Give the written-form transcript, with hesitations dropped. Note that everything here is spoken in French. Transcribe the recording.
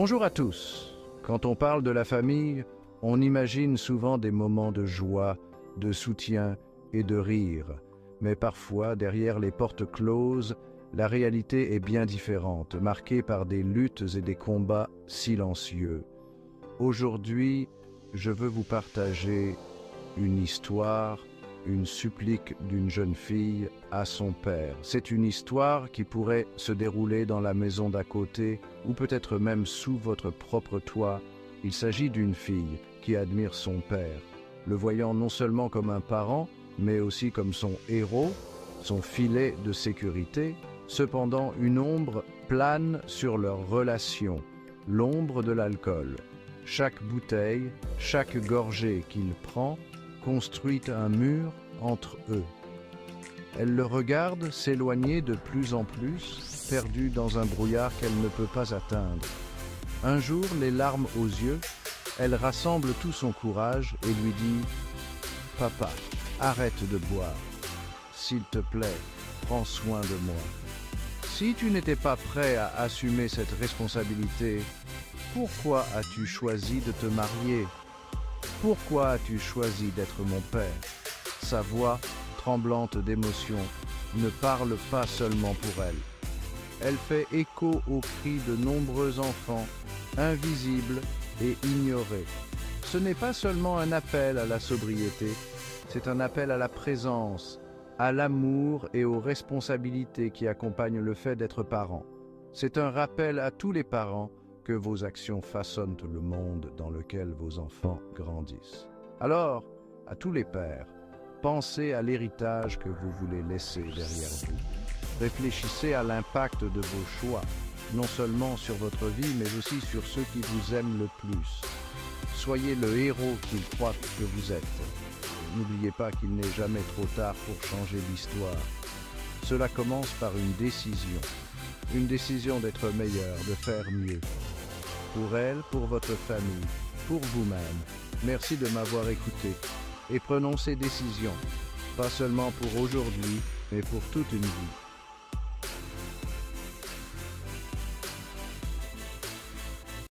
Bonjour à tous. Quand on parle de la famille, on imagine souvent des moments de joie, de soutien et de rire. Mais parfois, derrière les portes closes, la réalité est bien différente, marquée par des luttes et des combats silencieux. Aujourd'hui, je veux vous partager une histoire, une supplique d'une jeune fille à son père. C'est une histoire qui pourrait se dérouler dans la maison d'à côté ou peut-être même sous votre propre toit. Il s'agit d'une fille qui admire son père, le voyant non seulement comme un parent, mais aussi comme son héros, son filet de sécurité. Cependant, une ombre plane sur leur relation, l'ombre de l'alcool. Chaque bouteille, chaque gorgée qu'il prend, construit un mur entre eux. Elle le regarde s'éloigner de plus en plus, perdue dans un brouillard qu'elle ne peut pas atteindre. Un jour, les larmes aux yeux, elle rassemble tout son courage et lui dit « Papa, arrête de boire. S'il te plaît, prends soin de moi. Si tu n'étais pas prêt à assumer cette responsabilité, pourquoi as-tu choisi de te marier ? Pourquoi as-tu choisi d'être mon père ?» Sa voix, tremblante d'émotion, ne parle pas seulement pour elle. Elle fait écho aux cris de nombreux enfants, invisibles et ignorés. Ce n'est pas seulement un appel à la sobriété, c'est un appel à la présence, à l'amour et aux responsabilités qui accompagnent le fait d'être parent. C'est un rappel à tous les parents que vos actions façonnent le monde dans lequel vos enfants grandissent. Alors, à tous les pères, pensez à l'héritage que vous voulez laisser derrière vous. Réfléchissez à l'impact de vos choix, non seulement sur votre vie, mais aussi sur ceux qui vous aiment le plus. Soyez le héros qu'ils croient que vous êtes. N'oubliez pas qu'il n'est jamais trop tard pour changer l'histoire. Cela commence par une décision d'être meilleur, de faire mieux. Pour elle, pour votre famille, pour vous-même. Merci de m'avoir écouté. Et prenons ces décisions, pas seulement pour aujourd'hui, mais pour toute une vie.